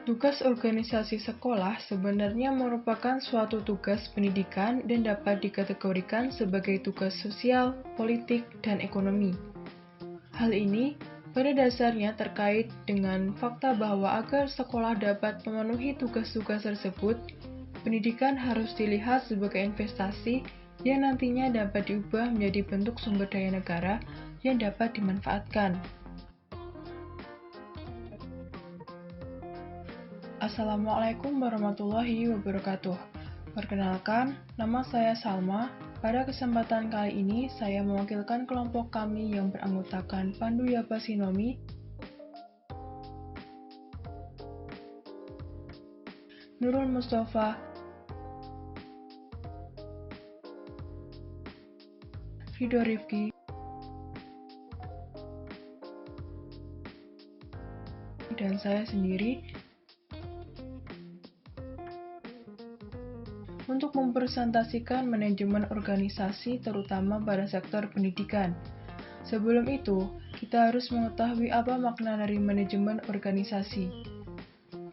Tugas organisasi sekolah sebenarnya merupakan suatu tugas pendidikan dan dapat dikategorikan sebagai tugas sosial, politik, dan ekonomi. Hal ini pada dasarnya terkait dengan fakta bahwa agar sekolah dapat memenuhi tugas-tugas tersebut, pendidikan harus dilihat sebagai investasi yang nantinya dapat diubah menjadi bentuk sumber daya negara yang dapat dimanfaatkan. Assalamualaikum warahmatullahi wabarakatuh. Perkenalkan, nama saya Salma. Pada kesempatan kali ini, saya mewakilkan kelompok kami yang beranggotakan Pandu Yapasinomi, Nurul Mustafa, Ridho Rifki, dan saya sendiri untuk mempresentasikan manajemen organisasi terutama pada sektor pendidikan. Sebelum itu, kita harus mengetahui apa makna dari manajemen organisasi.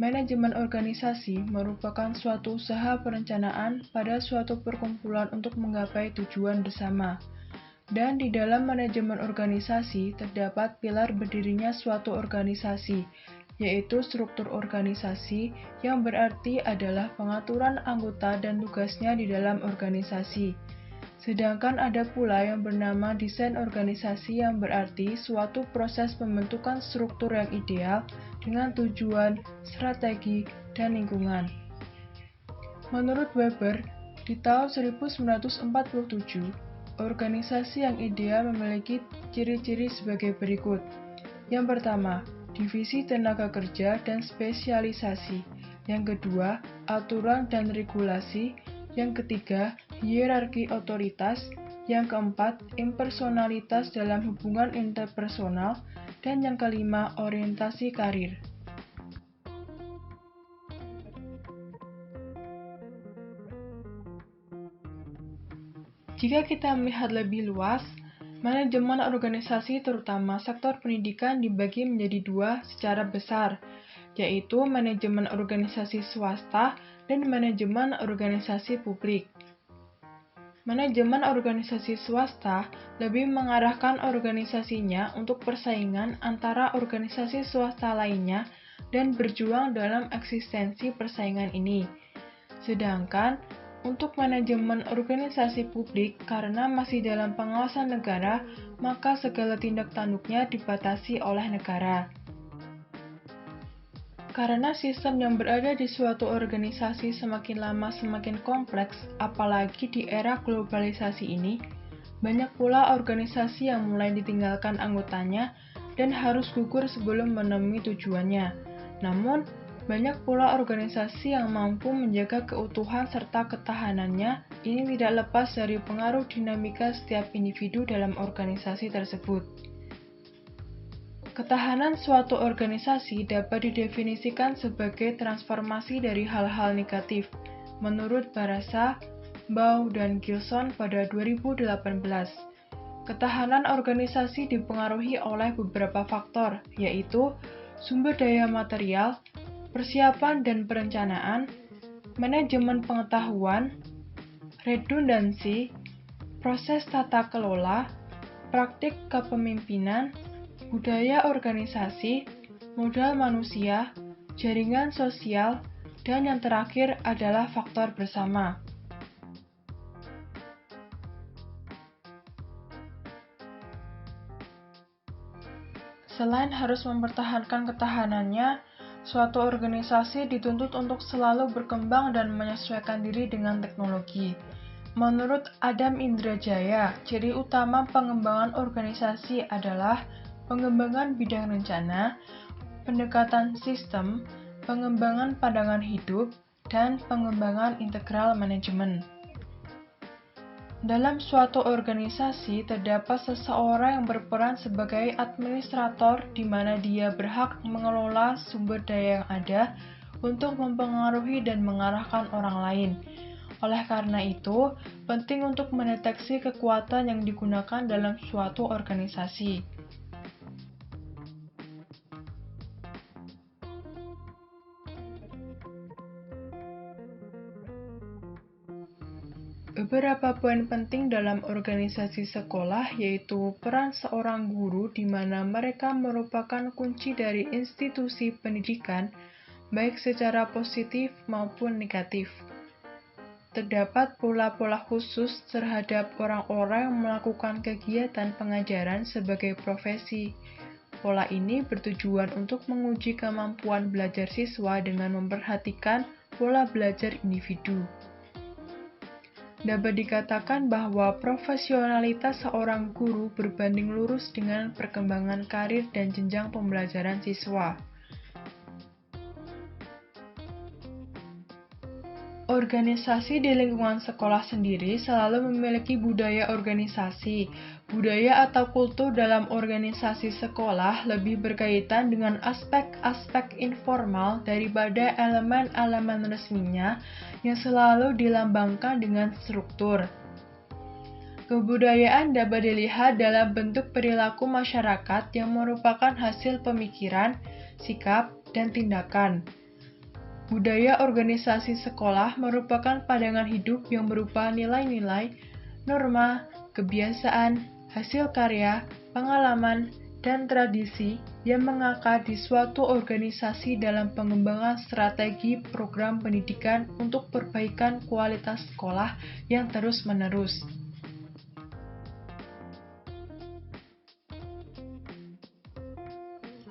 Manajemen organisasi merupakan suatu usaha perencanaan pada suatu perkumpulan untuk menggapai tujuan bersama. Dan di dalam manajemen organisasi terdapat pilar berdirinya suatu organisasi, yaitu struktur organisasi yang berarti adalah pengaturan anggota dan tugasnya di dalam organisasi. Sedangkan ada pula yang bernama desain organisasi yang berarti suatu proses pembentukan struktur yang ideal dengan tujuan, strategi, dan lingkungan. Menurut Weber, di tahun 1947, organisasi yang ideal memiliki ciri-ciri sebagai berikut. Yang pertama, divisi tenaga kerja dan spesialisasi. Yang kedua, aturan dan regulasi. Yang ketiga, hierarki otoritas. Yang keempat, impersonalitas dalam hubungan interpersonal. Dan yang kelima, orientasi karir. Jika kita melihat lebih luas, manajemen organisasi terutama sektor pendidikan dibagi menjadi dua secara besar, yaitu manajemen organisasi swasta dan manajemen organisasi publik. Manajemen organisasi swasta lebih mengarahkan organisasinya untuk persaingan antara organisasi swasta lainnya dan berjuang dalam eksistensi persaingan ini. Sedangkan untuk manajemen organisasi publik, karena masih dalam pengawasan negara, maka segala tindak tanduknya dibatasi oleh negara. Karena sistem yang berada di suatu organisasi semakin lama semakin kompleks, apalagi di era globalisasi ini, banyak pula organisasi yang mulai ditinggalkan anggotanya dan harus gugur sebelum menemui tujuannya. Namun, banyak pula organisasi yang mampu menjaga keutuhan serta ketahanannya. Ini tidak lepas dari pengaruh dinamika setiap individu dalam organisasi tersebut. Ketahanan suatu organisasi dapat didefinisikan sebagai transformasi dari hal-hal negatif, menurut Barasa, Baugh, dan Gilson pada 2018. Ketahanan organisasi dipengaruhi oleh beberapa faktor, yaitu sumber daya material, persiapan dan perencanaan, manajemen pengetahuan, redundansi, proses tata kelola, praktik kepemimpinan, budaya organisasi, modal manusia, jaringan sosial, dan yang terakhir adalah faktor bersama. Selain harus mempertahankan ketahanannya, suatu organisasi dituntut untuk selalu berkembang dan menyesuaikan diri dengan teknologi. Menurut Adam Indrajaya, ciri utama pengembangan organisasi adalah pengembangan bidang rencana, pendekatan sistem, pengembangan pandangan hidup, dan pengembangan integral manajemen. Dalam suatu organisasi, terdapat seseorang yang berperan sebagai administrator di mana dia berhak mengelola sumber daya yang ada untuk mempengaruhi dan mengarahkan orang lain. Oleh karena itu, penting untuk mendeteksi kekuatan yang digunakan dalam suatu organisasi. Beberapa poin penting dalam organisasi sekolah yaitu peran seorang guru di mana mereka merupakan kunci dari institusi pendidikan, baik secara positif maupun negatif. Terdapat pola-pola khusus terhadap orang-orang yang melakukan kegiatan pengajaran sebagai profesi. Pola ini bertujuan untuk menguji kemampuan belajar siswa dengan memperhatikan pola belajar individu. Dapat dikatakan bahwa profesionalitas seorang guru berbanding lurus dengan perkembangan karir dan jenjang pembelajaran siswa. Organisasi di lingkungan sekolah sendiri selalu memiliki budaya organisasi. Budaya atau kultur dalam organisasi sekolah lebih berkaitan dengan aspek-aspek informal daripada elemen-elemen resminya yang selalu dilambangkan dengan struktur. Kebudayaan dapat dilihat dalam bentuk perilaku masyarakat yang merupakan hasil pemikiran, sikap, dan tindakan. Budaya organisasi sekolah merupakan pandangan hidup yang berupa nilai-nilai, norma, kebiasaan, hasil karya, pengalaman, dan tradisi yang mengakar di suatu organisasi dalam pengembangan strategi program pendidikan untuk perbaikan kualitas sekolah yang terus-menerus.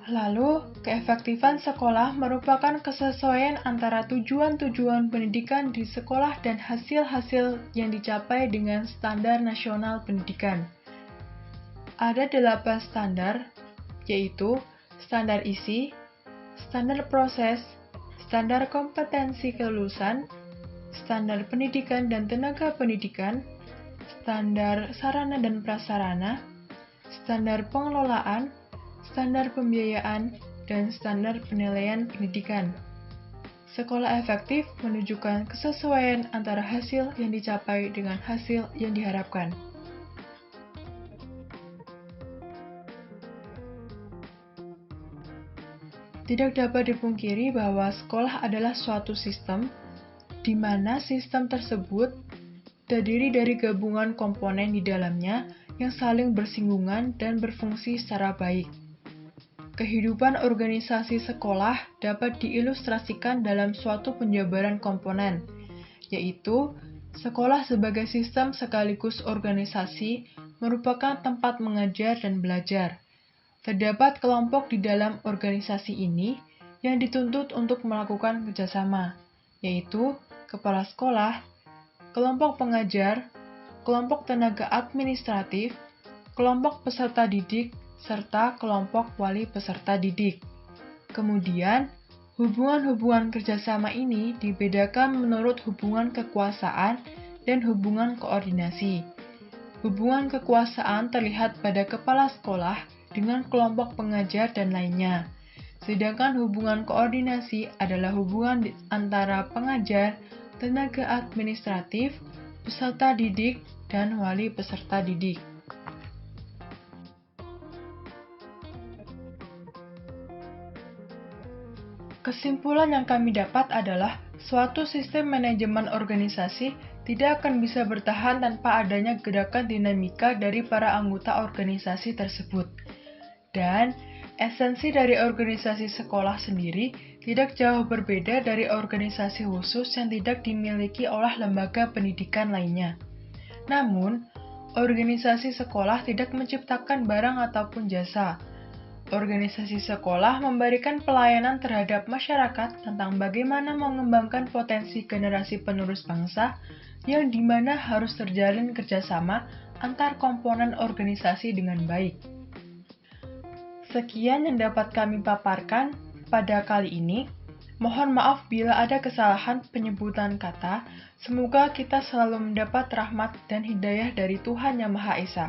Lalu, keefektifan sekolah merupakan kesesuaian antara tujuan-tujuan pendidikan di sekolah dan hasil-hasil yang dicapai dengan standar nasional pendidikan. Ada 8 standar, yaitu standar isi, standar proses, standar kompetensi kelulusan, standar pendidikan dan tenaga pendidikan, standar sarana dan prasarana, standar pengelolaan, standar pembiayaan, dan standar penilaian pendidikan. Sekolah efektif menunjukkan kesesuaian antara hasil yang dicapai dengan hasil yang diharapkan. Tidak dapat dipungkiri bahwa sekolah adalah suatu sistem, di mana sistem tersebut terdiri dari gabungan komponen di dalamnya yang saling bersinggungan dan berfungsi secara baik. Kehidupan organisasi sekolah dapat diilustrasikan dalam suatu penjabaran komponen, yaitu sekolah sebagai sistem sekaligus organisasi merupakan tempat mengajar dan belajar. Terdapat kelompok di dalam organisasi ini yang dituntut untuk melakukan kerjasama, yaitu kepala sekolah, kelompok pengajar, kelompok tenaga administratif, kelompok peserta didik, serta kelompok wali peserta didik. Kemudian, hubungan-hubungan kerjasama ini dibedakan menurut hubungan kekuasaan dan hubungan koordinasi. Hubungan kekuasaan terlihat pada kepala sekolah dengan kelompok pengajar dan lainnya. Sedangkan hubungan koordinasi adalah hubungan antara pengajar, tenaga administratif, peserta didik, dan wali peserta didik. Kesimpulan yang kami dapat adalah suatu sistem manajemen organisasi tidak akan bisa bertahan tanpa adanya gerakan dinamika dari para anggota organisasi tersebut. Dan esensi dari organisasi sekolah sendiri tidak jauh berbeda dari organisasi khusus yang tidak dimiliki oleh lembaga pendidikan lainnya. Namun, organisasi sekolah tidak menciptakan barang ataupun jasa. Organisasi sekolah memberikan pelayanan terhadap masyarakat tentang bagaimana mengembangkan potensi generasi penerus bangsa yang dimana harus terjalin kerjasama antar komponen organisasi dengan baik. Sekian yang dapat kami paparkan pada kali ini. Mohon maaf bila ada kesalahan penyebutan kata. Semoga kita selalu mendapat rahmat dan hidayah dari Tuhan Yang Maha Esa.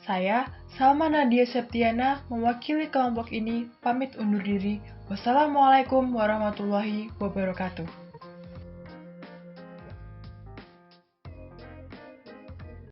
Saya, Salma Nadia Septiana, mewakili kelompok ini, pamit undur diri. Wassalamualaikum warahmatullahi wabarakatuh.